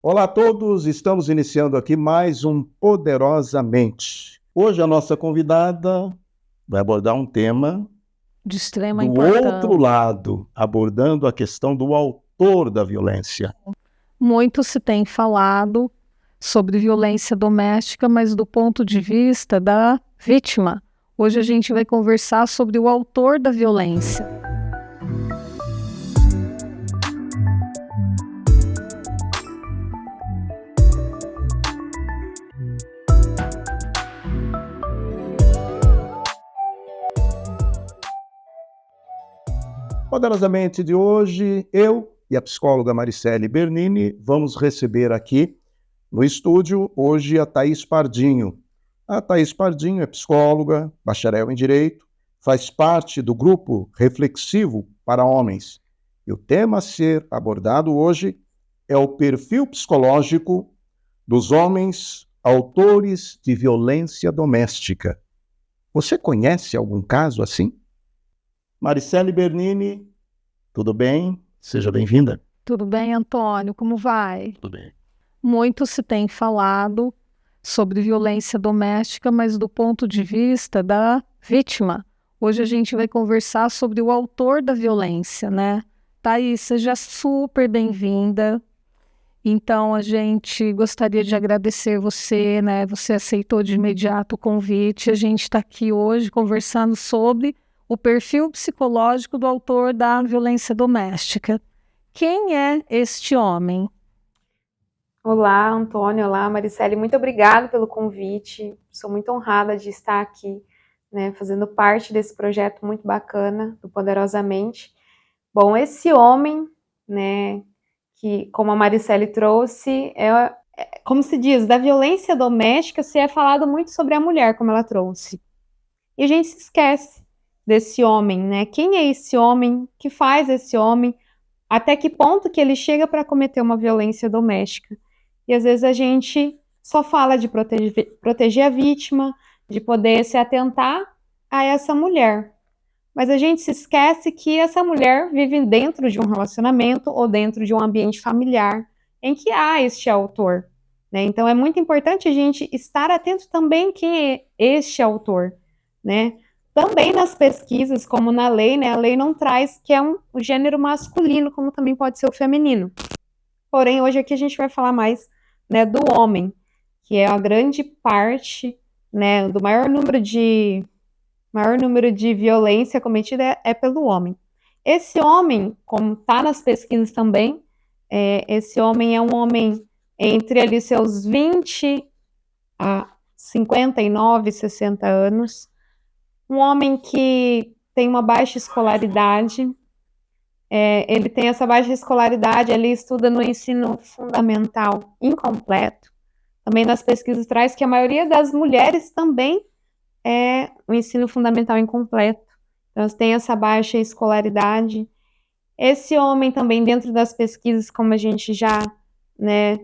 Olá a todos, estamos iniciando aqui mais um Poderosamente. Hoje a nossa convidada vai abordar um tema De extrema do outro importância. lado, abordando a questão do autor da violência. Muito se tem falado sobre violência doméstica, mas do ponto de vista da vítima. Hoje a gente vai conversar sobre o autor da violência. Poderosamente de hoje, eu e a psicóloga Maricele Bernini vamos receber aqui no estúdio hoje a Thaís Pardinho. A Thaís Pardinho é psicóloga, bacharel em Direito, faz parte do grupo Reflexivo para Homens. E o tema a ser abordado hoje é o perfil psicológico dos homens autores de violência doméstica. Você conhece algum caso assim? Maricele Bernini, tudo bem? Seja bem-vinda. Tudo bem, Antônio? Como vai? Tudo bem. Muito se tem falado sobre violência doméstica, mas do ponto de vista da vítima. Hoje a gente vai conversar sobre o autor da violência, né? Thaís, seja super bem-vinda. Então, a gente gostaria de agradecer você, né? Você aceitou de imediato o convite. A gente está aqui hoje conversando sobre o perfil psicológico do autor da violência doméstica. Quem é este homem? Olá, Antônio. Olá, Maricele. Muito obrigada pelo convite. Sou muito honrada de estar aqui, né, fazendo parte desse projeto muito bacana do Poderosamente. Bom, esse homem, né, que, como a Maricele trouxe, como se diz, da violência doméstica se é falado muito sobre a mulher, como ela trouxe. E a gente se esquece desse homem, né? Quem é esse homem? O que faz esse homem? Até que ponto que ele chega para cometer uma violência doméstica? E às vezes a gente só fala de proteger a vítima, de poder se atentar a essa mulher. Mas a gente se esquece que essa mulher vive dentro de um relacionamento ou dentro de um ambiente familiar em que há este autor, né? Então é muito importante a gente estar atento também quem é este autor, né? Também nas pesquisas, como na lei, né? A lei não traz que é o gênero masculino, como também pode ser o feminino. Porém, hoje aqui a gente vai falar mais, né, do homem, que é a grande parte, né, do maior número de violência cometida é pelo homem. Esse homem, como está nas pesquisas também, esse homem é um homem entre ali seus 20 a 59, 60 anos, um homem que tem uma baixa escolaridade, ele tem essa baixa escolaridade, ele estuda no ensino fundamental incompleto. Também nas pesquisas traz que a maioria das mulheres também é o ensino fundamental incompleto. Então, tem essa baixa escolaridade. Esse homem também, dentro das pesquisas, como a gente já, né,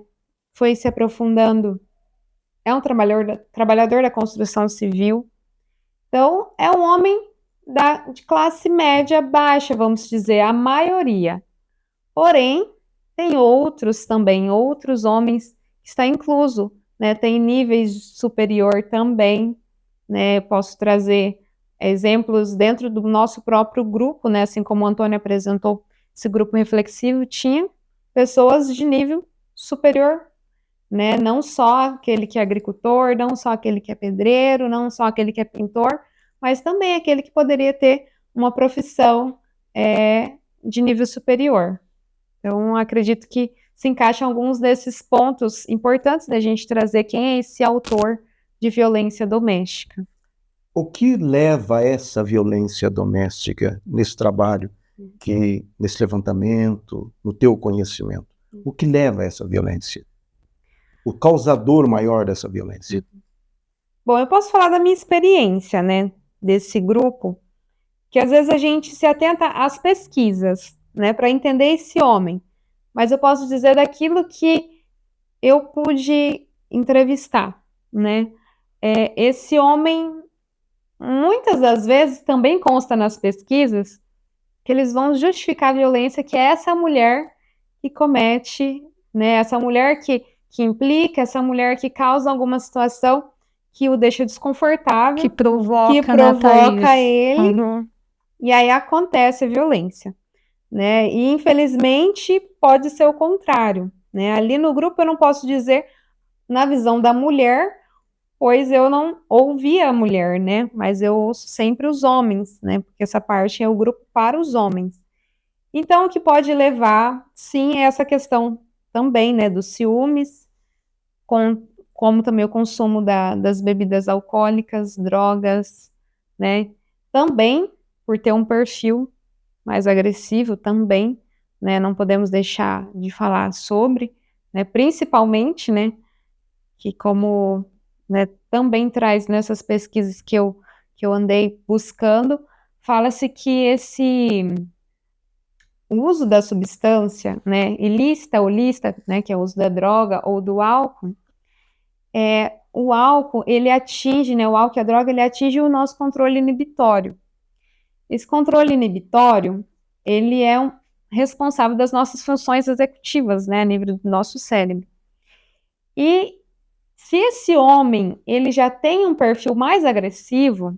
foi se aprofundando, é um trabalhador da construção civil. Então, é um homem de classe média baixa, vamos dizer, a maioria. Porém, tem outros também, outros homens que está incluso, né? Tem níveis superior também, né? Posso trazer exemplos dentro do nosso próprio grupo, né? Assim como o Antônio apresentou esse grupo reflexivo, tinha pessoas de nível superior, né? Não só aquele que é agricultor, não só aquele que é pedreiro, não só aquele que é pintor, mas também aquele que poderia ter uma profissão de nível superior. Então, acredito que se encaixam alguns desses pontos importantes da gente trazer quem é esse autor de violência doméstica. O que leva a essa violência doméstica nesse trabalho, nesse levantamento, no teu conhecimento? O que leva a essa violência? O causador maior dessa violência? Bom, eu posso falar da minha experiência, né, desse grupo, que às vezes a gente se atenta às pesquisas, né, para entender esse homem, mas eu posso dizer daquilo que eu pude entrevistar, né, esse homem, muitas das vezes, também consta nas pesquisas, que eles vão justificar a violência que é essa mulher que comete, né? Essa mulher que implica, essa mulher que causa alguma situação que o deixa desconfortável, Que provoca, que né, provoca Thaís? ele, Uhum. e aí acontece a violência, né? E infelizmente pode ser o contrário, né? Ali no grupo eu não posso dizer na visão da mulher, pois eu não ouvi a mulher, né? Mas eu ouço sempre os homens, né? Porque essa parte é o grupo para os homens. Então, o que pode levar, sim, é essa questão também, né? Dos ciúmes, como também o consumo das bebidas alcoólicas, drogas, né? Também por ter um perfil mais agressivo também, né? Não podemos deixar de falar sobre, né? Principalmente, né? Que como, né, também traz nessas pesquisas que eu andei buscando, fala-se que o uso da substância, né, ilícita ou lícita, né, que é o uso da droga ou do álcool, o álcool, ele atinge, né, o álcool e a droga, ele atinge o nosso controle inibitório. Esse controle inibitório, ele é responsável das nossas funções executivas, né, a nível do nosso cérebro. E se esse homem, ele já tem um perfil mais agressivo,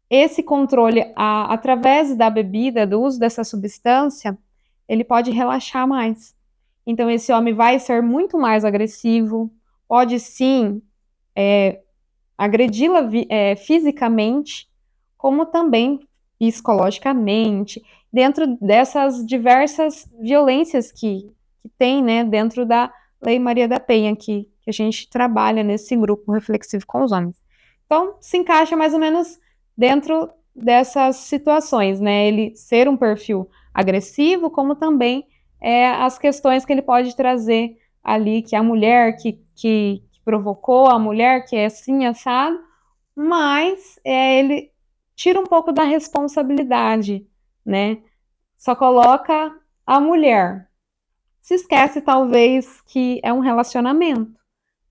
esse controle, através da bebida, do uso dessa substância, ele pode relaxar mais. Então, esse homem vai ser muito mais agressivo, pode sim agredi-la fisicamente, como também psicologicamente, dentro dessas diversas violências que tem, né, dentro da Lei Maria da Penha, que a gente trabalha nesse grupo reflexivo com os homens. Então, se encaixa mais ou menos dentro dessas situações, né, ele ser um perfil agressivo, como também as questões que ele pode trazer ali, que a mulher que provocou, a mulher que é assim, assado, mas ele tira um pouco da responsabilidade, né? Só coloca a mulher. Se esquece, talvez, que é um relacionamento,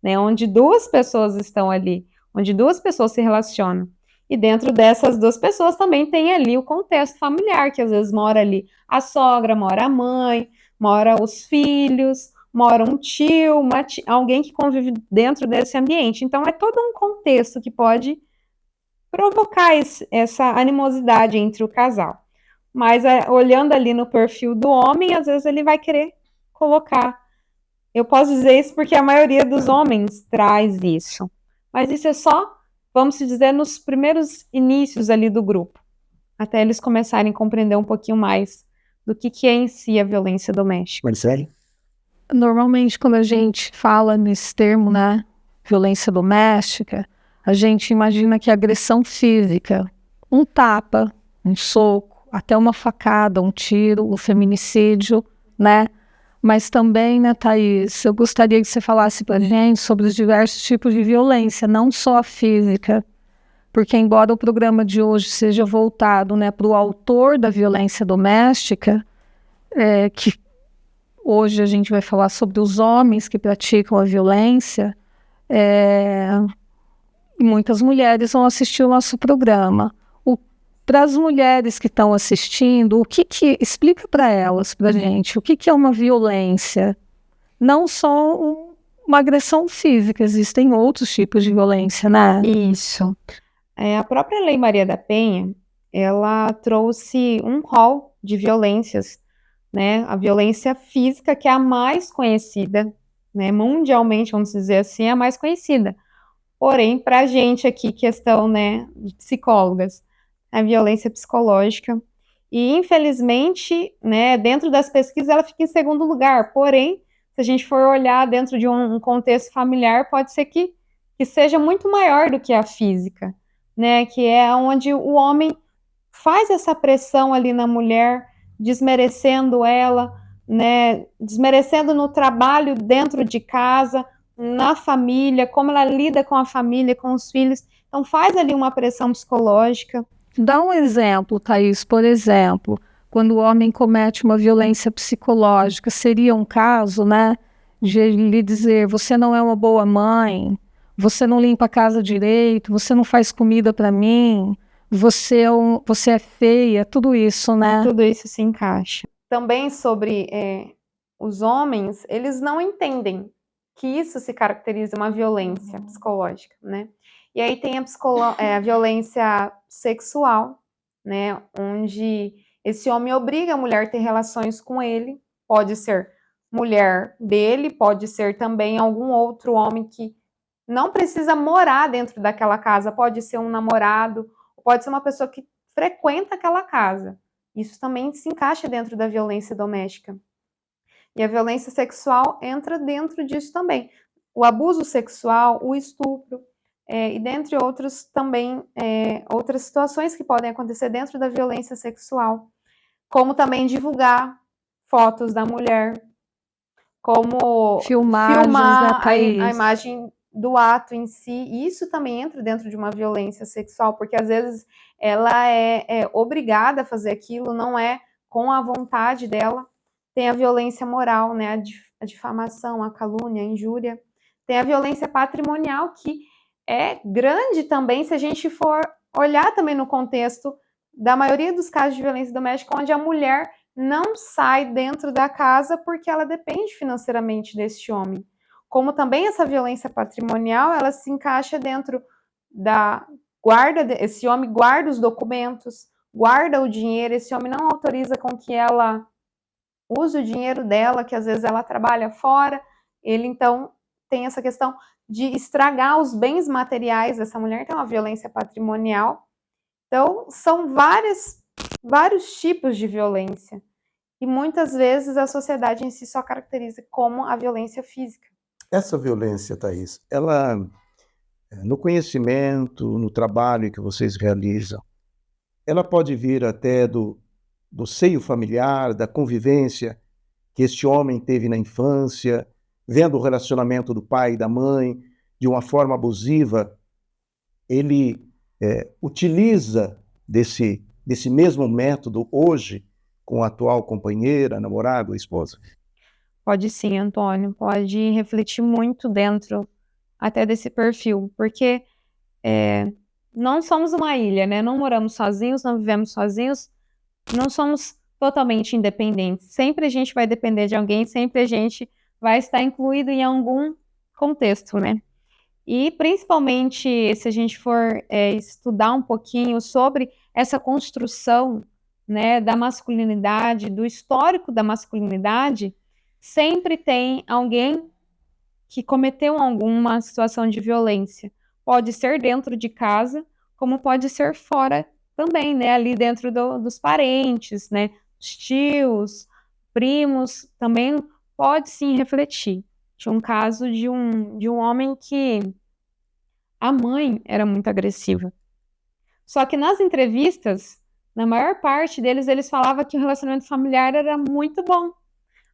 né? Onde duas pessoas estão ali, onde duas pessoas se relacionam. E dentro dessas duas pessoas também tem ali o contexto familiar, que às vezes mora ali a sogra, mora a mãe, mora os filhos, mora um tio, alguém que convive dentro desse ambiente. Então é todo um contexto que pode provocar essa animosidade entre o casal. Mas olhando ali no perfil do homem, às vezes ele vai querer colocar. Eu posso dizer isso porque a maioria dos homens traz isso. Mas isso é só, vamos dizer, nos primeiros inícios ali do grupo, até eles começarem a compreender um pouquinho mais do que é em si a violência doméstica. Marcele? Normalmente, quando a gente fala nesse termo, né, violência doméstica, a gente imagina que a agressão física, um tapa, um soco, até uma facada, um tiro, o feminicídio, né? Mas também, né, Thaís, eu gostaria que você falasse para a gente sobre os diversos tipos de violência, não só a física, porque embora o programa de hoje seja voltado, né, para o autor da violência doméstica, que hoje a gente vai falar sobre os homens que praticam a violência, e muitas mulheres vão assistir o nosso programa. Para as mulheres que estão assistindo, explica para elas, para a gente, o que é uma violência? Não só uma agressão física, existem outros tipos de violência, né? Isso. A própria Lei Maria da Penha, ela trouxe um rol de violências, né? A violência física, que é a mais conhecida, né? Mundialmente, vamos dizer assim, é a mais conhecida. Porém, para a gente aqui, questão, né, de psicólogas, a violência psicológica. E, infelizmente, né, dentro das pesquisas, ela fica em segundo lugar. Porém, se a gente for olhar dentro de um contexto familiar, pode ser que seja muito maior do que a física, né? Que é onde o homem faz essa pressão ali na mulher, desmerecendo ela, né? Desmerecendo no trabalho dentro de casa, na família, como ela lida com a família, com os filhos. Então faz ali uma pressão psicológica. Dá um exemplo, Thaís, por exemplo, quando o homem comete uma violência psicológica, seria um caso, né, de lhe dizer, você não é uma boa mãe, você não limpa a casa direito, você não faz comida para mim, você é feia, tudo isso, né? Tudo isso se encaixa. Também sobre os homens, eles não entendem que isso se caracteriza uma violência psicológica, né? E aí tem a violência sexual, né? Onde esse homem obriga a mulher a ter relações com ele, pode ser mulher dele, pode ser também algum outro homem que não precisa morar dentro daquela casa, pode ser um namorado, pode ser uma pessoa que frequenta aquela casa. Isso também se encaixa dentro da violência doméstica. E a violência sexual entra dentro disso também. O abuso sexual, o estupro, e dentre outros também, outras situações que podem acontecer dentro da violência sexual. Como também divulgar fotos da mulher, como Filmagens, filmar né, Thaís? a imagem do ato em si. E isso também entra dentro de uma violência sexual, porque às vezes ela é obrigada a fazer aquilo, não é com a vontade dela. Tem a violência moral, né, a difamação, a calúnia, a injúria. Tem a violência patrimonial, que é grande também, se a gente for olhar também no contexto da maioria dos casos de violência doméstica, onde a mulher não sai dentro da casa porque ela depende financeiramente deste homem. Como também essa violência patrimonial, ela se encaixa dentro da guarda, esse homem guarda os documentos, guarda o dinheiro, esse homem não autoriza com que ela use o dinheiro dela, que às vezes ela trabalha fora, ele então tem essa questão de estragar os bens materiais dessa mulher, então a violência patrimonial. Então, são vários tipos de violência. E muitas vezes a sociedade em si só caracteriza como a violência física. Essa violência, Thaís, ela, no conhecimento, no trabalho que vocês realizam, ela pode vir até do seio familiar, da convivência que este homem teve na infância, vendo o relacionamento do pai e da mãe de uma forma abusiva, ele utiliza desse mesmo método hoje com a atual companheira, namorada ou esposa? Pode sim, Antônio, pode refletir muito dentro até desse perfil, porque não somos uma ilha, né? Não moramos sozinhos, não vivemos sozinhos, não somos totalmente independentes. Sempre a gente vai depender de alguém, sempre a gente vai estar incluído em algum contexto, né? E principalmente se a gente for estudar um pouquinho sobre essa construção, né, da masculinidade, do histórico da masculinidade, sempre tem alguém que cometeu alguma situação de violência. Pode ser dentro de casa, como pode ser fora também, né, ali dentro dos parentes, né, tios, primos, também pode sim refletir. Tinha um caso de um homem que a mãe era muito agressiva. Só que nas entrevistas, na maior parte deles, eles falavam que o relacionamento familiar era muito bom.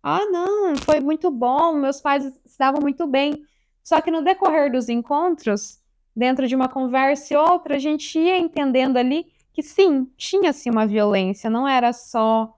Ah, não, foi muito bom, meus pais se davam muito bem. Só que no decorrer dos encontros, dentro de uma conversa e outra, a gente ia entendendo ali que sim, tinha-se uma violência, não era só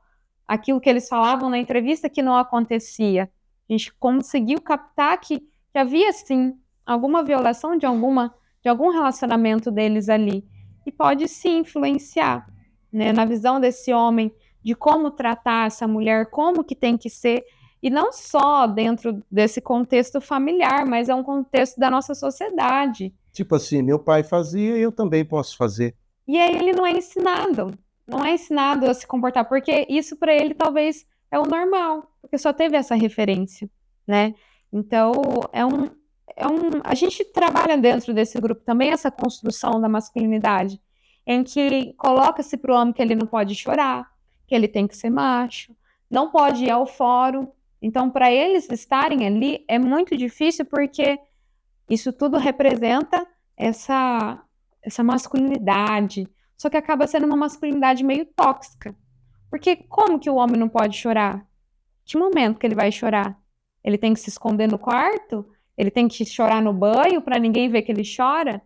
aquilo que eles falavam na entrevista que não acontecia. A gente conseguiu captar que havia sim alguma violação de algum relacionamento deles ali. E pode sim influenciar, né, na visão desse homem, de como tratar essa mulher, como que tem que ser, e não só dentro desse contexto familiar, mas é um contexto da nossa sociedade. Tipo assim, meu pai fazia e eu também posso fazer. E aí ele não é ensinado a se comportar, porque isso para ele talvez é o normal, porque só teve essa referência, né? Então, a gente trabalha dentro desse grupo também essa construção da masculinidade, em que coloca-se para o homem que ele não pode chorar, que ele tem que ser macho, não pode ir ao fórum. Então, para eles estarem ali, é muito difícil, porque isso tudo representa essa masculinidade, só que acaba sendo uma masculinidade meio tóxica. Porque como que o homem não pode chorar? Que momento que ele vai chorar? Ele tem que se esconder no quarto? Ele tem que chorar no banho para ninguém ver que ele chora?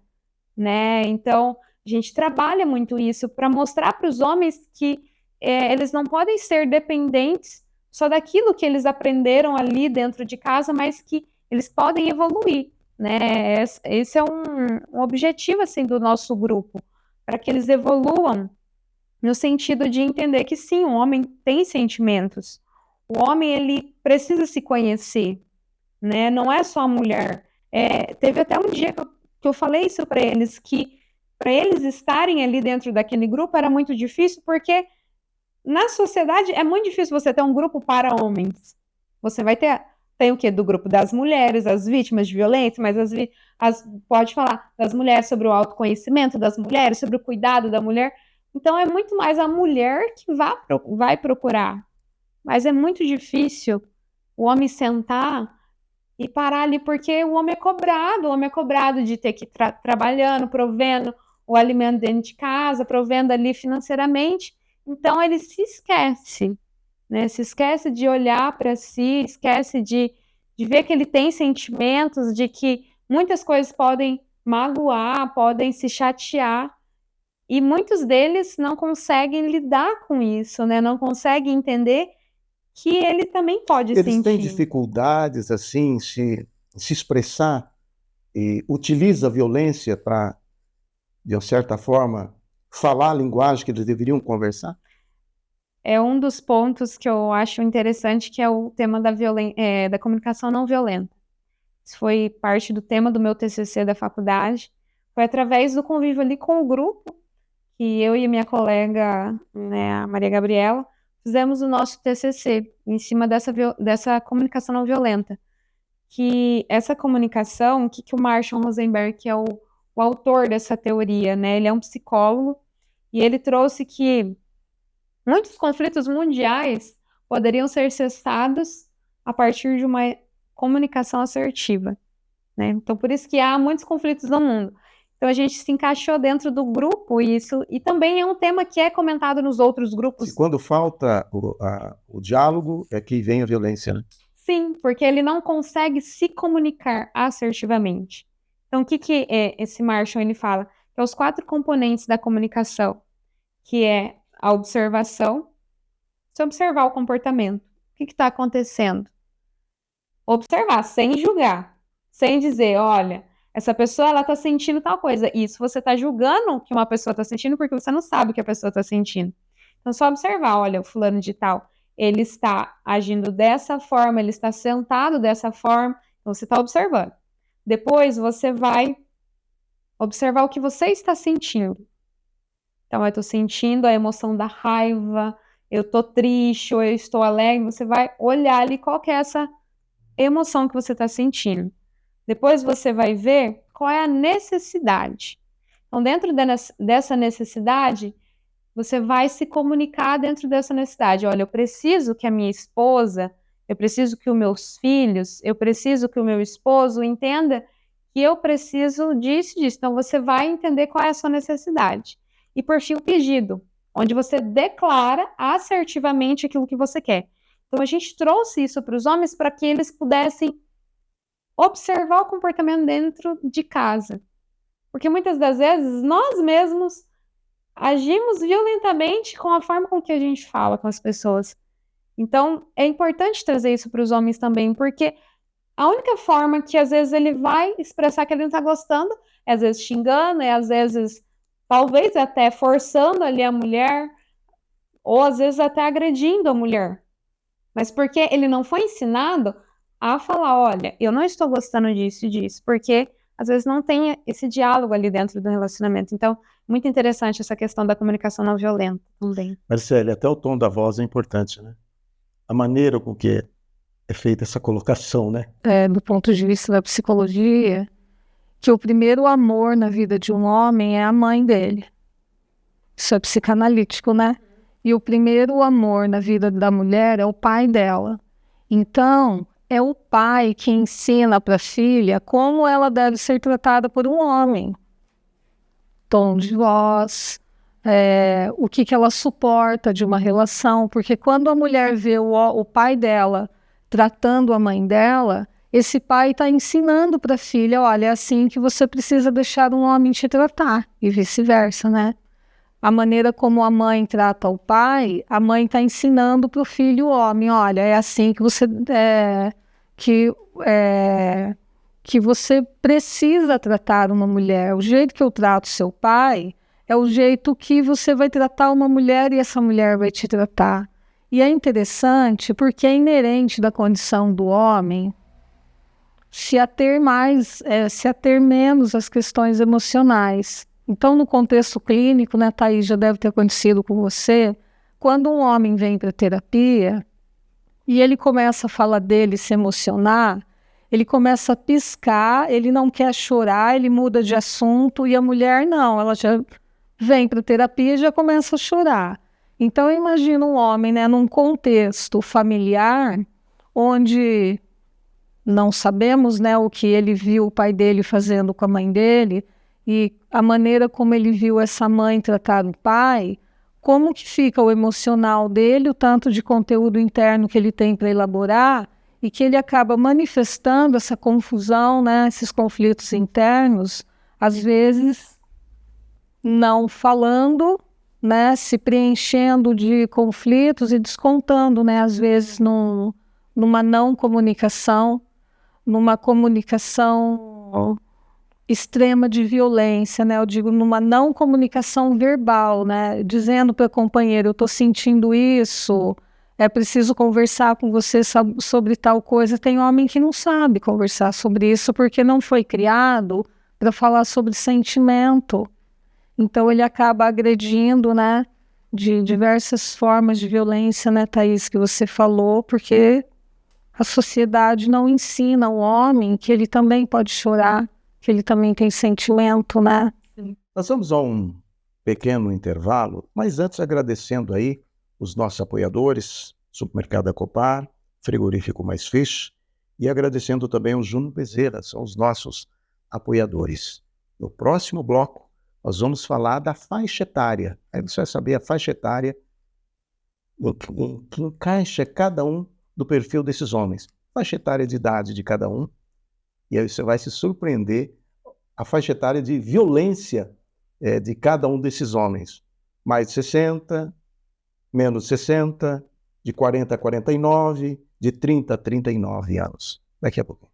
Né? Então, a gente trabalha muito isso para mostrar para os homens que eles não podem ser dependentes só daquilo que eles aprenderam ali dentro de casa, mas que eles podem evoluir, né? Esse é um objetivo assim do nosso grupo, para que eles evoluam no sentido de entender que sim, o homem tem sentimentos. O homem, ele precisa se conhecer, né? Não é só a mulher. Teve até um dia que eu falei isso para eles, que para eles estarem ali dentro daquele grupo era muito difícil, porque na sociedade é muito difícil você ter um grupo para homens. Você vai tem o quê? Do grupo das mulheres, as vítimas de violência, mas pode falar das mulheres sobre o autoconhecimento das mulheres, sobre o cuidado da mulher. Então é muito mais a mulher que vai procurar. Mas é muito difícil o homem sentar e parar ali, porque o homem é cobrado de ter que ir trabalhando, provendo o alimento dentro de casa, provendo ali financeiramente. Então ele se esquece, né? Se esquece de olhar para si, esquece de ver que ele tem sentimentos, de que muitas coisas podem magoar, podem se chatear, e muitos deles não conseguem lidar com isso, né? Não conseguem entender que ele também pode Eles sentir. têm dificuldades, assim, se expressar e utiliza a violência para, de uma certa forma, falar a linguagem que eles deveriam conversar? É um dos pontos que eu acho interessante, que é o tema da comunicação não violenta. Isso foi parte do tema do meu TCC da faculdade. Foi através do convívio ali com o grupo, que eu e a minha colega, né, a Maria Gabriela, fizemos o nosso TCC em cima dessa comunicação não violenta. Que essa comunicação, que o Marshall Rosenberg, que é o autor dessa teoria, né, ele é um psicólogo, e ele trouxe que muitos conflitos mundiais poderiam ser cessados a partir de uma comunicação assertiva, né? Então, por isso que há muitos conflitos no mundo. Então, a gente se encaixou dentro do grupo, e também é um tema que é comentado nos outros grupos. E quando falta o diálogo, é que vem a violência, né? Sim, porque ele não consegue se comunicar assertivamente. Então, o que esse Marshall ele fala? Que é os 4 componentes da comunicação, que é a observação, se observar o comportamento. O que está acontecendo? Observar, sem julgar, sem dizer, olha, essa pessoa ela está sentindo tal coisa. Isso você está julgando que uma pessoa está sentindo porque você não sabe o que a pessoa está sentindo. Então, só observar, olha, o fulano de tal, ele está agindo dessa forma, ele está sentado dessa forma, então você está observando. Depois, você vai observar o que você está sentindo. Então, eu estou sentindo a emoção da raiva, eu estou triste, ou eu estou alegre. Você vai olhar ali qual que é essa emoção que você está sentindo. Depois você vai ver qual é a necessidade. Então, dentro dessa necessidade, você vai se comunicar dentro dessa necessidade. Olha, eu preciso que a minha esposa, eu preciso que os meus filhos, eu preciso que o meu esposo entenda que eu preciso disso. Então, você vai entender qual é a sua necessidade. E por fim, o pedido, onde você declara assertivamente aquilo que você quer. Então, a gente trouxe isso para os homens para que eles pudessem observar o comportamento dentro de casa. Porque muitas das vezes, nós mesmos agimos violentamente com a forma com que a gente fala com as pessoas. Então, é importante trazer isso para os homens também, porque a única forma que às vezes ele vai expressar que ele não está gostando é às vezes xingando, às vezes talvez até forçando ali a mulher, ou às vezes até agredindo a mulher. Mas porque ele não foi ensinado a falar, olha, eu não estou gostando disso e disso, porque às vezes não tem esse diálogo ali dentro do relacionamento. Então, muito interessante essa questão da comunicação não violenta também. Marcele, até o tom da voz é importante, né? A maneira com que é feita essa colocação, né? Do ponto de vista da psicologia, que o primeiro amor na vida de um homem é a mãe dele. Isso é psicanalítico, né? E o primeiro amor na vida da mulher é o pai dela. Então, é o pai que ensina para a filha como ela deve ser tratada por um homem. Tom de voz, o que ela suporta de uma relação. Porque quando a mulher vê o pai dela tratando a mãe dela, esse pai está ensinando para a filha, olha, é assim que você precisa deixar um homem te tratar, e vice-versa, né? A maneira como a mãe trata o pai, a mãe está ensinando para o filho, o homem, olha, é assim que você que você precisa tratar uma mulher. O jeito que eu trato seu pai é o jeito que você vai tratar uma mulher e essa mulher vai te tratar. E é interessante porque é inerente da condição do homem se ater menos às questões emocionais. Então, no contexto clínico, né, Thaís, já deve ter acontecido com você, quando um homem vem para terapia e ele começa a falar dele, se emocionar, ele começa a piscar, ele não quer chorar, ele muda de assunto, e a mulher não, ela já vem para terapia e já começa a chorar. Então, eu imagino um homem, né, num contexto familiar, onde não sabemos, né, o que ele viu o pai dele fazendo com a mãe dele, e a maneira como ele viu essa mãe tratar o pai, como que fica o emocional dele, o tanto de conteúdo interno que ele tem para elaborar, e que ele acaba manifestando essa confusão, né, esses conflitos internos, às vezes não falando, né, se preenchendo de conflitos e descontando, né, às vezes numa não comunicação, numa comunicação extrema de violência, né? Eu digo numa não comunicação verbal, né? Dizendo para o companheiro, eu estou sentindo isso, é preciso conversar com você sobre tal coisa. Tem homem que não sabe conversar sobre isso porque não foi criado para falar sobre sentimento. Então ele acaba agredindo, né? De diversas formas de violência, né, Thaís, que você falou, porque a sociedade não ensina o homem que ele também pode chorar, que ele também tem sentimento, né? Nós vamos a um pequeno intervalo, mas antes agradecendo aí os nossos apoiadores, Supermercado Ecopar, Frigorífico Mais Fish, e agradecendo também o Júnior Bezerra, são os nossos apoiadores. No próximo bloco, nós vamos falar da faixa etária. Aí você vai saber a faixa etária, o que encaixa cada um do perfil desses homens, faixa etária de idade de cada um, e aí você vai se surpreender a faixa etária de violência de cada um desses homens. Mais de 60, menos 60, de 40 a 49, de 30 a 39 anos. Daqui a pouco.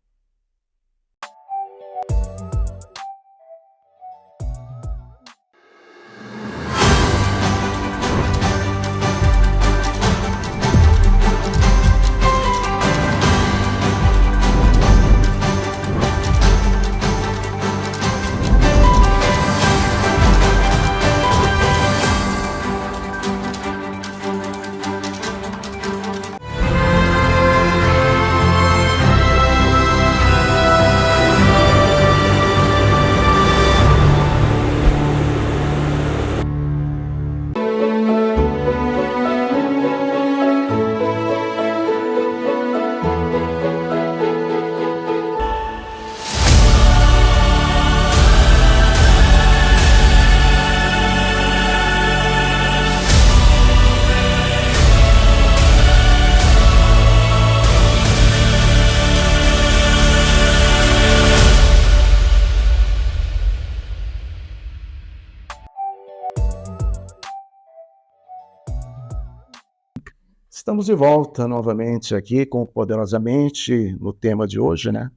Estamos de volta novamente aqui com Poderosamente no tema de hoje, né?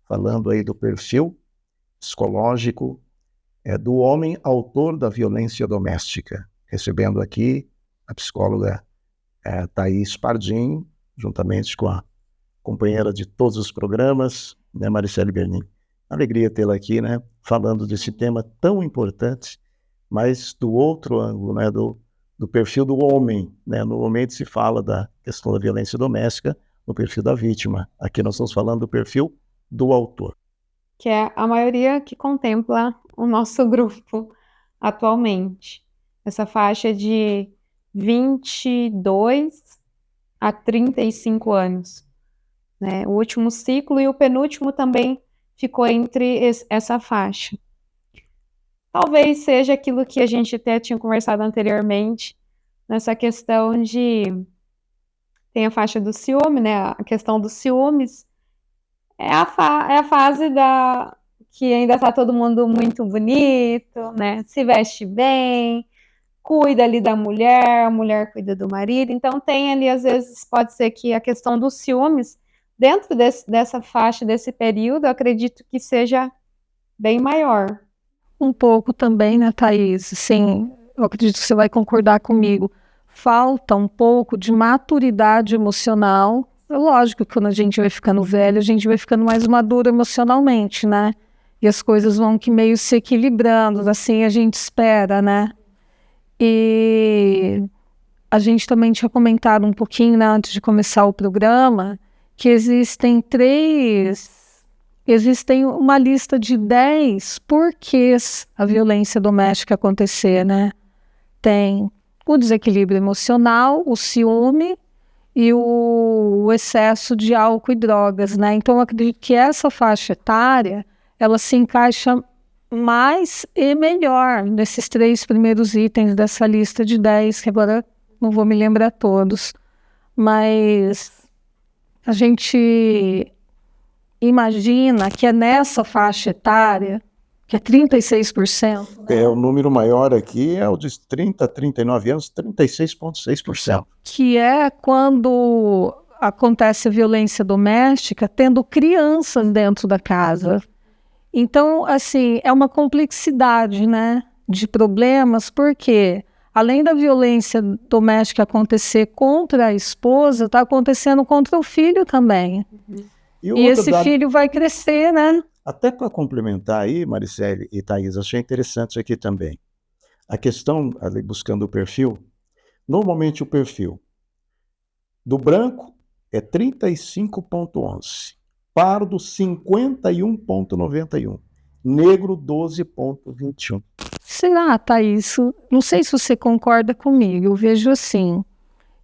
Falando aí do perfil psicológico do homem autor da violência doméstica. Recebendo aqui a psicóloga Thaís Pardinho, juntamente com a companheira de todos os programas, né, Maricele Bernini. Alegria tê-la aqui, né? Falando desse tema tão importante, mas do outro ângulo, né? Do perfil do homem, né? No momento se fala da questão da violência doméstica, no perfil da vítima. Aqui nós estamos falando do perfil do autor. Que é a maioria que contempla o nosso grupo atualmente. Essa faixa de 22 a 35 anos. Né? O último ciclo e o penúltimo também ficou entre essa faixa. Talvez seja aquilo que a gente até tinha conversado anteriormente, nessa questão de... Tem a faixa do ciúme, né? A questão dos ciúmes. É a fase que ainda tá todo mundo muito bonito, né? Se veste bem, cuida ali da mulher, a mulher cuida do marido. Então tem ali, às vezes, pode ser que a questão dos ciúmes, dentro dessa faixa, desse período, eu acredito que seja bem maior. Um pouco também, né, Thaís? Sim, eu acredito que você vai concordar comigo. falta um pouco de maturidade emocional. É lógico que quando a gente vai ficando velho, a gente vai ficando mais maduro emocionalmente, né? E as coisas vão que meio se equilibrando, assim a gente espera, né? E a gente também tinha comentado um pouquinho, né, antes de começar o programa, que existem uma lista de 10 porquês a violência doméstica acontecer, né? Tem o desequilíbrio emocional, o ciúme e o excesso de álcool e drogas, né? Então, eu acredito que essa faixa etária, ela se encaixa mais e melhor nesses 3 primeiros itens dessa lista de 10, que agora não vou me lembrar todos, mas a gente imagina que é nessa faixa etária, que é 36%, né? O número maior aqui é o de 30 a 39 anos, 36,6%. Que é quando acontece a violência doméstica, tendo crianças dentro da casa. Então, assim, é uma complexidade, né, de problemas, porque além da violência doméstica acontecer contra a esposa, está acontecendo contra o filho também. E esse filho vai crescer, né? Até para complementar aí, Maricele e Thaís, achei interessante isso aqui também. A questão, ali buscando o perfil, normalmente o perfil do branco é 35,11, pardo 51,91, negro 12,21. Será, Thaís? Não sei se você concorda comigo, eu vejo assim,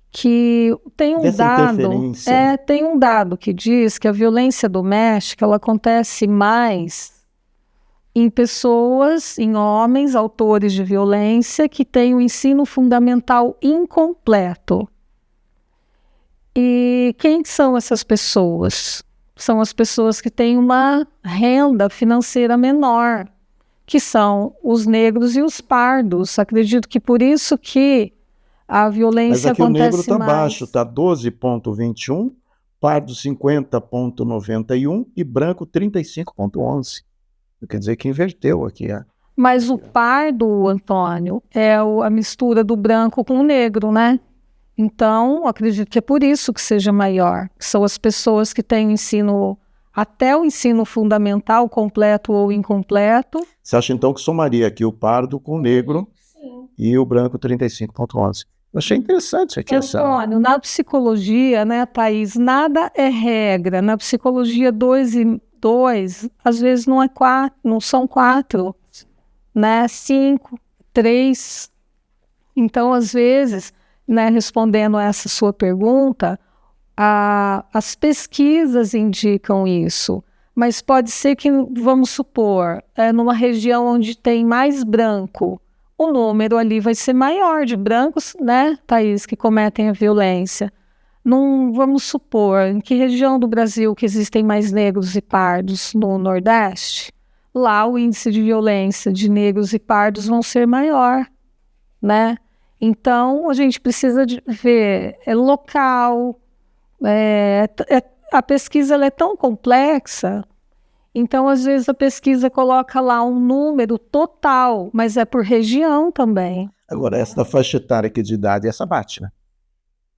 que tem um dado que diz que a violência doméstica ela acontece mais em pessoas, em homens, autores de violência, que têm o ensino fundamental incompleto. E quem são essas pessoas? São as pessoas que têm uma renda financeira menor, que são os negros e os pardos. Acredito que por isso que a violência acontece mais. Mas aqui o negro está baixo, está 12,21, pardo 50,91 e branco 35,11. Quer dizer que inverteu aqui. Mas o pardo, Antônio, é a mistura do branco com o negro, né? Então, acredito que é por isso que seja maior. São as pessoas que têm ensino, até o ensino fundamental, completo ou incompleto. Você acha então que somaria aqui o pardo com o negro? Sim. E o branco 35,11. Eu achei interessante aqui Antônio, na psicologia, né, Thaís, nada é regra. Na psicologia, 2 e 2, às vezes não é 4, não são 4, né, 5, 3. Então, às vezes, né, respondendo a essa sua pergunta, as pesquisas indicam isso, mas pode ser que, vamos supor, numa região onde tem mais branco, o número ali vai ser maior de brancos, né, Thaís, que cometem a violência. Não, vamos supor, em que região do Brasil que existem mais negros e pardos? No Nordeste? Lá o índice de violência de negros e pardos vão ser maior, né? Então, a gente precisa de ver, local, a pesquisa ela é tão complexa, então, às vezes, a pesquisa coloca lá um número total, mas é por região também. Agora, essa da faixa etária aqui de idade, essa bate, né?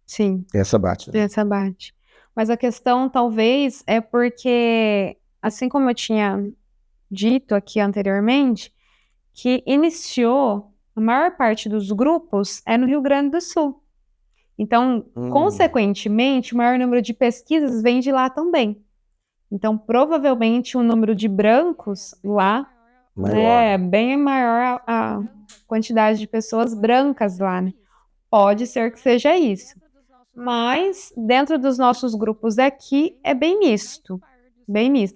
Sim. Essa bate. Né? Essa bate. Mas a questão, talvez, é porque, assim como eu tinha dito aqui anteriormente, que iniciou, a maior parte dos grupos é no Rio Grande do Sul. Então, consequentemente, o maior número de pesquisas vem de lá também. Então, provavelmente, o número de brancos lá é bem maior a quantidade de pessoas brancas lá, né? Pode ser que seja isso. Mas, dentro dos nossos grupos aqui, é bem misto,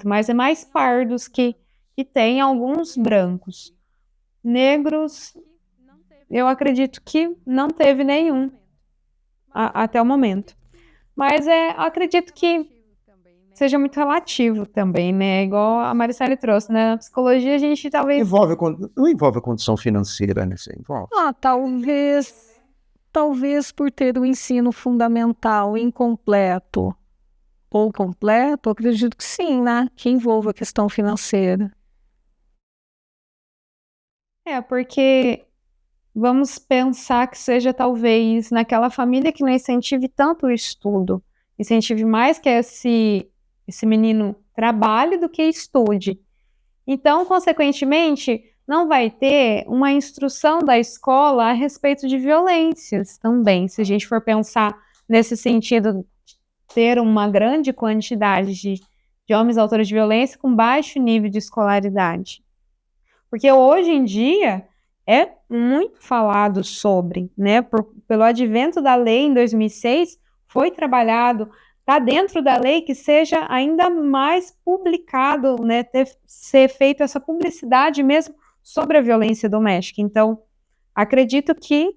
mas é mais pardos que tem alguns brancos. Negros, eu acredito que não teve nenhum até o momento. Mas acredito que seja muito relativo também, né? Igual a Maricele trouxe, né? Na psicologia a gente talvez... Não envolve a condição financeira, né? Envolve. Talvez por ter o ensino fundamental incompleto ou completo, acredito que sim, né? Que envolva a questão financeira. Porque vamos pensar que seja talvez naquela família que não incentive tanto o estudo, incentive mais que esse menino trabalhe do que estude. Então, consequentemente, não vai ter uma instrução da escola a respeito de violências também, se a gente for pensar nesse sentido, ter uma grande quantidade de homens autores de violência com baixo nível de escolaridade. Porque hoje em dia é muito falado sobre, né? Pelo advento da lei em 2006, foi trabalhado, está dentro da lei que seja ainda mais publicado, né? Ser feita essa publicidade mesmo sobre a violência doméstica. Então, acredito que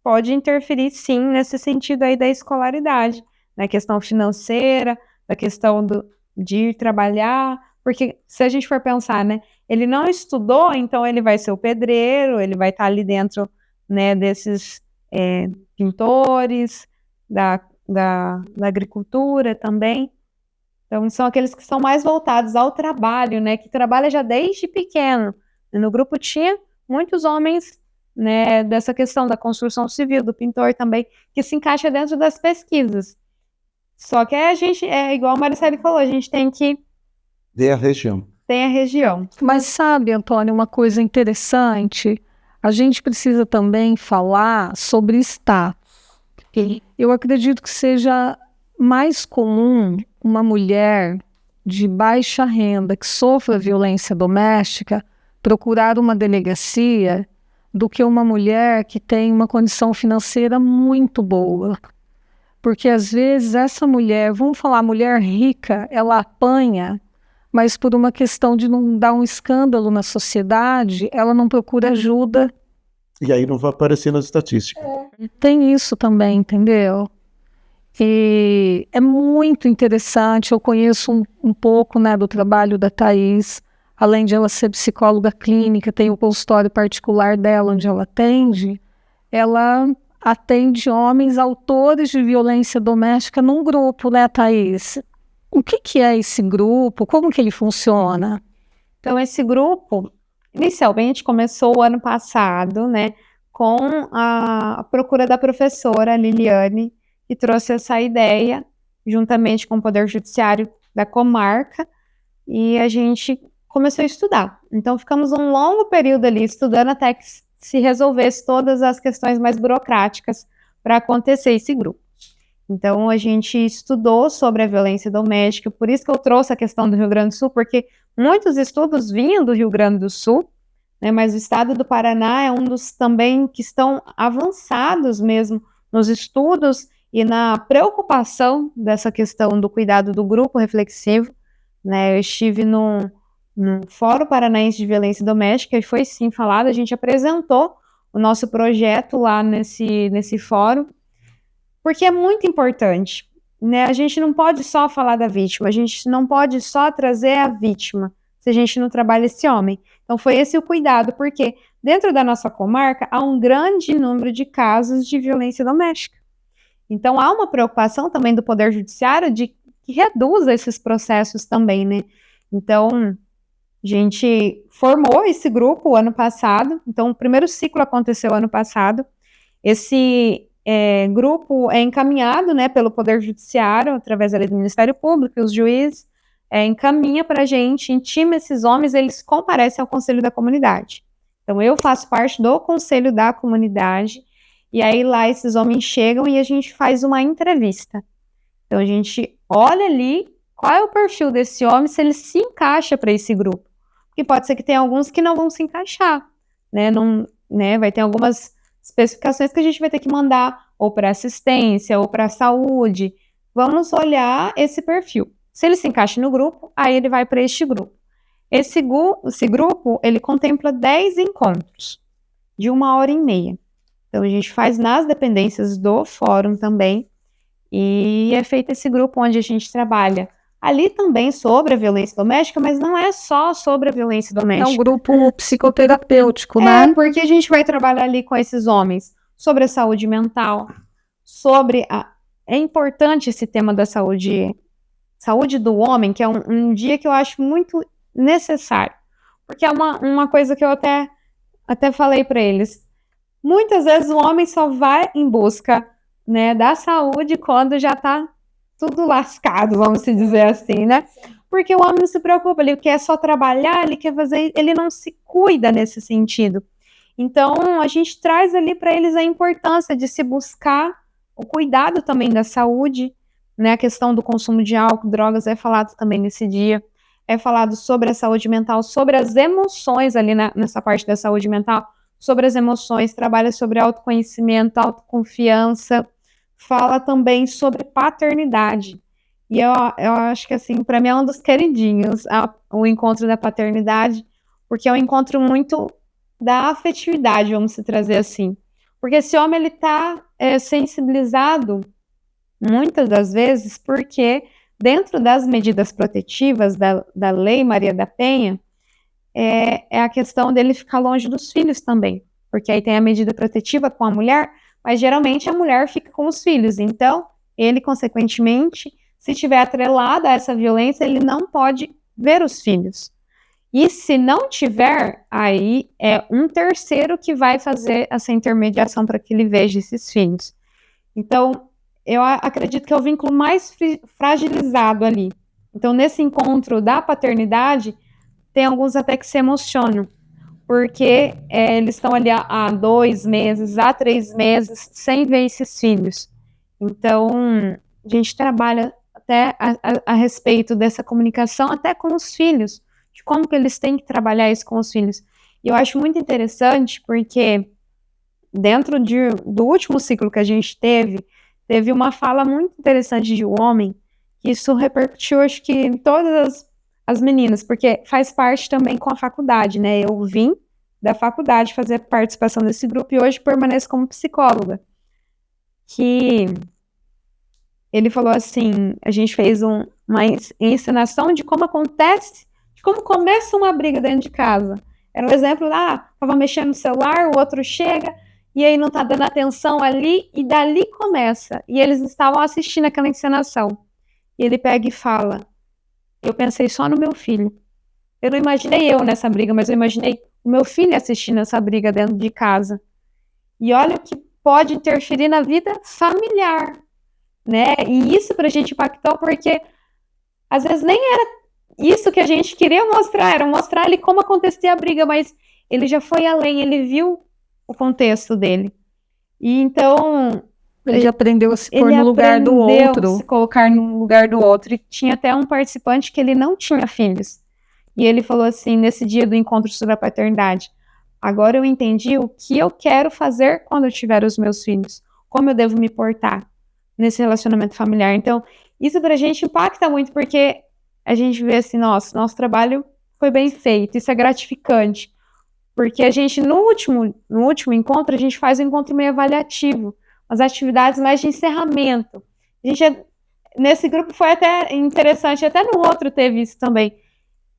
pode interferir sim nesse sentido aí da escolaridade, na questão financeira, da questão de ir trabalhar, porque se a gente for pensar, né, ele não estudou, então ele vai ser o pedreiro, ele vai estar ali dentro, né, desses pintores, da agricultura também. Então, são aqueles que são mais voltados ao trabalho, né, que trabalha já desde pequeno. No grupo tinha muitos homens, né, dessa questão da construção civil, do pintor também, que se encaixa dentro das pesquisas. Só que a gente, igual a Maricele falou, a gente tem que ver a região. Tem a região. Mas sabe, Antônio, uma coisa interessante, a gente precisa também falar sobre status. Eu acredito que seja mais comum uma mulher de baixa renda que sofra violência doméstica procurar uma delegacia do que uma mulher que tem uma condição financeira muito boa. Porque às vezes essa mulher, vamos falar mulher rica, ela apanha, mas por uma questão de não dar um escândalo na sociedade, ela não procura ajuda. E aí não vai aparecer nas estatísticas. Tem isso também, entendeu? E é muito interessante, eu conheço um pouco, né, do trabalho da Thaís, além de ela ser psicóloga clínica, tem o consultório particular dela onde ela atende homens autores de violência doméstica num grupo, né, Thaís? O que é esse grupo? Como que ele funciona? Então, esse grupo, inicialmente, começou o ano passado, né, com a procura da professora Liliane, que trouxe essa ideia, juntamente com o Poder Judiciário da comarca, e a gente começou a estudar. Então, ficamos um longo período ali estudando até que se resolvesse todas as questões mais burocráticas para acontecer esse grupo. Então, a gente estudou sobre a violência doméstica, por isso que eu trouxe a questão do Rio Grande do Sul, porque muitos estudos vinham do Rio Grande do Sul, né, mas o estado do Paraná é um dos também que estão avançados mesmo nos estudos e na preocupação dessa questão do cuidado do grupo reflexivo, né? Eu estive no Fórum Paranaense de Violência Doméstica e foi sim falado, a gente apresentou o nosso projeto lá nesse fórum, porque é muito importante, né? A gente não pode só falar da vítima, a gente não pode só trazer a vítima, se a gente não trabalha esse homem. Então foi esse o cuidado, porque dentro da nossa comarca há um grande número de casos de violência doméstica. Então há uma preocupação também do Poder Judiciário de que reduza esses processos também, né? Então, a gente formou esse grupo ano passado, então o primeiro ciclo aconteceu ano passado. Esse grupo é encaminhado, né, pelo Poder Judiciário, através da lei do Ministério Público, os juízes encaminha para a gente, intima esses homens, eles comparecem ao Conselho da Comunidade. Então, eu faço parte do Conselho da Comunidade, e aí lá esses homens chegam e a gente faz uma entrevista. Então, a gente olha ali qual é o perfil desse homem, se ele se encaixa para esse grupo. Porque pode ser que tenha alguns que não vão se encaixar, né? Não, né? Vai ter algumas especificações que a gente vai ter que mandar ou para assistência ou para saúde. Vamos olhar esse perfil. Se ele se encaixa no grupo, aí ele vai para este grupo. Esse grupo, ele contempla 10 encontros de 1h30. Então, a gente faz nas dependências do fórum também, e é feito esse grupo onde a gente trabalha ali também sobre a violência doméstica, mas não é só sobre a violência doméstica. É um grupo psicoterapêutico, né? Porque a gente vai trabalhar ali com esses homens sobre a saúde mental, sobre é importante esse tema da saúde do homem, que é um dia que eu acho muito necessário, porque é uma coisa que eu até falei para eles. Muitas vezes o homem só vai em busca, né, da saúde quando já está tudo lascado, vamos se dizer assim, né? Porque o homem não se preocupa, ele quer só trabalhar, ele quer fazer, ele não se cuida nesse sentido. Então, a gente traz ali para eles a importância de se buscar o cuidado também da saúde, né? A questão do consumo de álcool, drogas é falado também nesse dia. É falado sobre a saúde mental, sobre as emoções ali nessa parte da saúde mental, sobre as emoções, trabalha sobre autoconhecimento, autoconfiança, fala também sobre paternidade. E eu acho que, assim, para mim é um dos queridinhos, o encontro da paternidade, porque é um encontro muito da afetividade, vamos se trazer assim. Porque esse homem, ele está sensibilizado, muitas das vezes, porque dentro das medidas protetivas da Lei Maria da Penha, é a questão dele ficar longe dos filhos também, porque aí tem a medida protetiva com a mulher, mas geralmente a mulher fica com os filhos, então ele, consequentemente, se estiver atrelado a essa violência, ele não pode ver os filhos. E se não tiver, aí é um terceiro que vai fazer essa intermediação para que ele veja esses filhos. Então, eu acredito que é o vínculo mais fragilizado ali. Então, nesse encontro da paternidade, tem alguns até que se emocionam, porque eles estão ali há 2 meses, há 3 meses, sem ver esses filhos. Então, a gente trabalha até a respeito dessa comunicação, até com os filhos, de como que eles têm que trabalhar isso com os filhos. E eu acho muito interessante, porque dentro do último ciclo que a gente teve uma fala muito interessante de um homem, que isso repercutiu, acho que em todas as meninas, porque faz parte também com a faculdade, né? Eu vim da faculdade fazer participação desse grupo e hoje permaneço como psicóloga. Que ele falou assim, a gente fez uma encenação de como acontece, de como começa uma briga dentro de casa. Era um exemplo lá, tava mexendo no celular, o outro chega, e aí não tá dando atenção ali, e dali começa. E eles estavam assistindo aquela encenação. E ele pega e fala, eu pensei só no meu filho. Eu não imaginei eu nessa briga, mas eu imaginei o meu filho assistindo essa briga dentro de casa. E olha o que pode interferir na vida familiar, né? E isso pra gente impactou porque às vezes nem era isso que a gente queria mostrar, era mostrar ali como acontecia a briga, mas ele já foi além, ele viu o contexto dele. E então Ele já aprendeu a se pôr ele no lugar do aprendeu a outro. se colocar no lugar do outro. E tinha até um participante que ele não tinha filhos. E ele falou assim, nesse dia do encontro sobre a paternidade, agora eu entendi o que eu quero fazer quando eu tiver os meus filhos, como eu devo me portar nesse relacionamento familiar. Então, isso pra gente impacta muito, porque a gente vê assim, nosso trabalho foi bem feito, isso é gratificante. Porque a gente, no último encontro, a gente faz um encontro meio avaliativo, as atividades mais de encerramento. A gente, nesse grupo foi até interessante, até no outro teve isso também.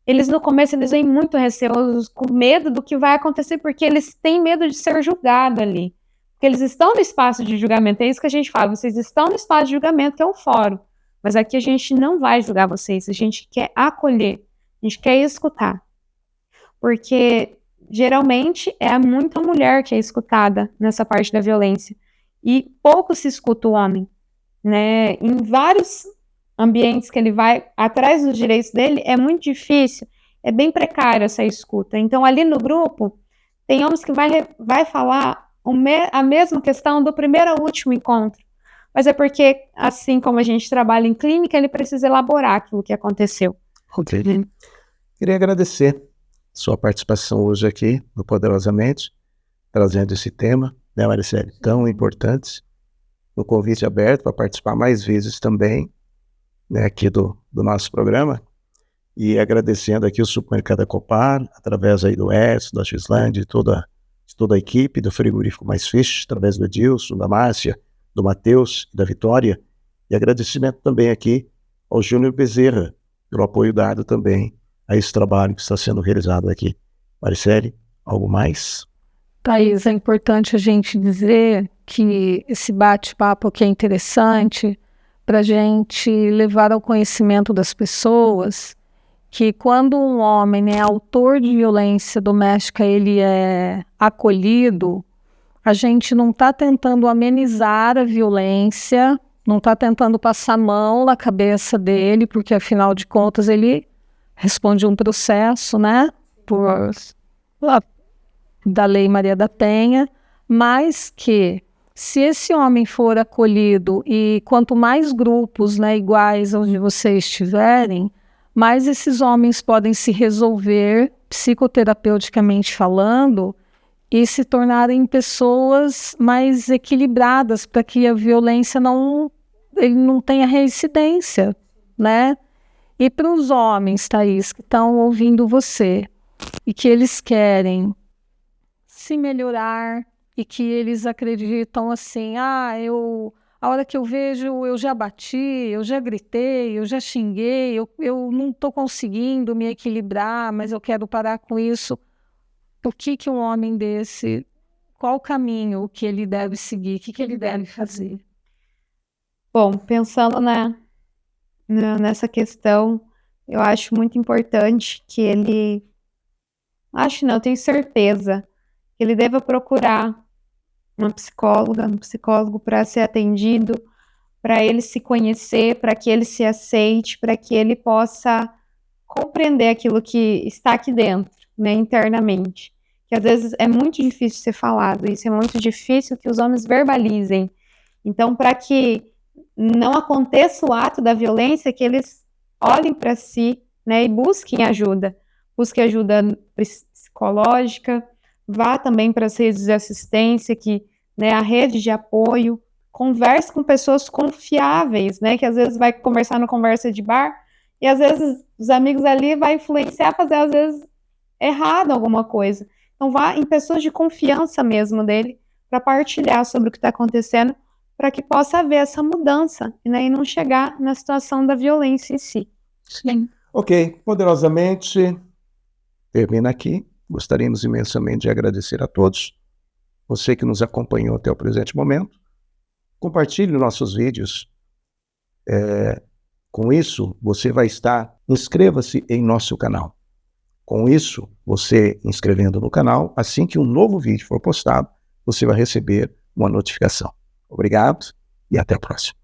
Eles no começo eles vêm muito receosos, com medo do que vai acontecer, porque eles têm medo de ser julgado ali. Porque eles estão no espaço de julgamento, é isso que a gente fala, vocês estão no espaço de julgamento, que é um fórum. Mas aqui a gente não vai julgar vocês, a gente quer acolher, a gente quer escutar. Porque geralmente é muita mulher que é escutada nessa parte da violência. E pouco se escuta o homem, né? Em vários ambientes que ele vai atrás dos direitos dele, é muito difícil, é bem precária essa escuta. Então, ali no grupo, tem homens que vai falar a mesma questão do primeiro ao último encontro. Mas é porque, assim como a gente trabalha em clínica, ele precisa elaborar aquilo que aconteceu. Ok. Queria agradecer sua participação hoje aqui no Poderosamente, trazendo esse tema, né, Maricele, tão importante. O convite aberto para participar mais vezes também, né, aqui do nosso programa. E agradecendo aqui o Supermercado Copar, através aí do Edson, da Gislaine, de toda a equipe do Frigorífico Mais Fish, através do Edilson, da Márcia, do Matheus e da Vitória. E agradecimento também aqui ao Júnior Bezerra, pelo apoio dado também a esse trabalho que está sendo realizado aqui. Maricele, algo mais? Thaís, é importante a gente dizer que esse bate-papo aqui é interessante para a gente levar ao conhecimento das pessoas que quando um homem é autor de violência doméstica, ele é acolhido, a gente não está tentando amenizar a violência, não está tentando passar a mão na cabeça dele, porque afinal de contas ele responde um processo, né, da Lei Maria da Penha, mas que se esse homem for acolhido e quanto mais grupos, né, iguais aos de vocês tiverem, mais esses homens podem se resolver psicoterapeuticamente falando e se tornarem pessoas mais equilibradas para que a violência ele não tenha reincidência, né? E para os homens, Thaís, que estão ouvindo você e que eles querem se melhorar e que eles acreditam assim, a hora que eu vejo, eu já bati, eu já gritei, eu já xinguei, eu não estou conseguindo me equilibrar, mas eu quero parar com isso. O que um homem desse, qual o caminho que ele deve seguir, o que ele deve fazer? Bom, pensando nessa questão, eu acho muito importante que ele, eu tenho certeza, que ele deva procurar uma psicóloga, um psicólogo para ser atendido, para ele se conhecer, para que ele se aceite, para que ele possa compreender aquilo que está aqui dentro, né, internamente. Que às vezes é muito difícil ser falado, isso é muito difícil que os homens verbalizem. Então, para que não aconteça o ato da violência, que eles olhem para si, né, e busquem ajuda psicológica, vá também para as redes de assistência, né, a rede de apoio, converse com pessoas confiáveis, né, que às vezes vai conversar no conversa de bar, e às vezes os amigos ali vai influenciar a fazer, às vezes, errado alguma coisa. Então vá em pessoas de confiança mesmo dele, para partilhar sobre o que está acontecendo, para que possa haver essa mudança, né, e não chegar na situação da violência em si. Sim. Ok, poderosamente, termina aqui. Gostaríamos imensamente de agradecer a todos. Você que nos acompanhou até o presente momento. Compartilhe nossos vídeos. Com isso, você vai estar... Inscreva-se em nosso canal. Com isso, você inscrevendo no canal, assim que um novo vídeo for postado, você vai receber uma notificação. Obrigado e até a próxima.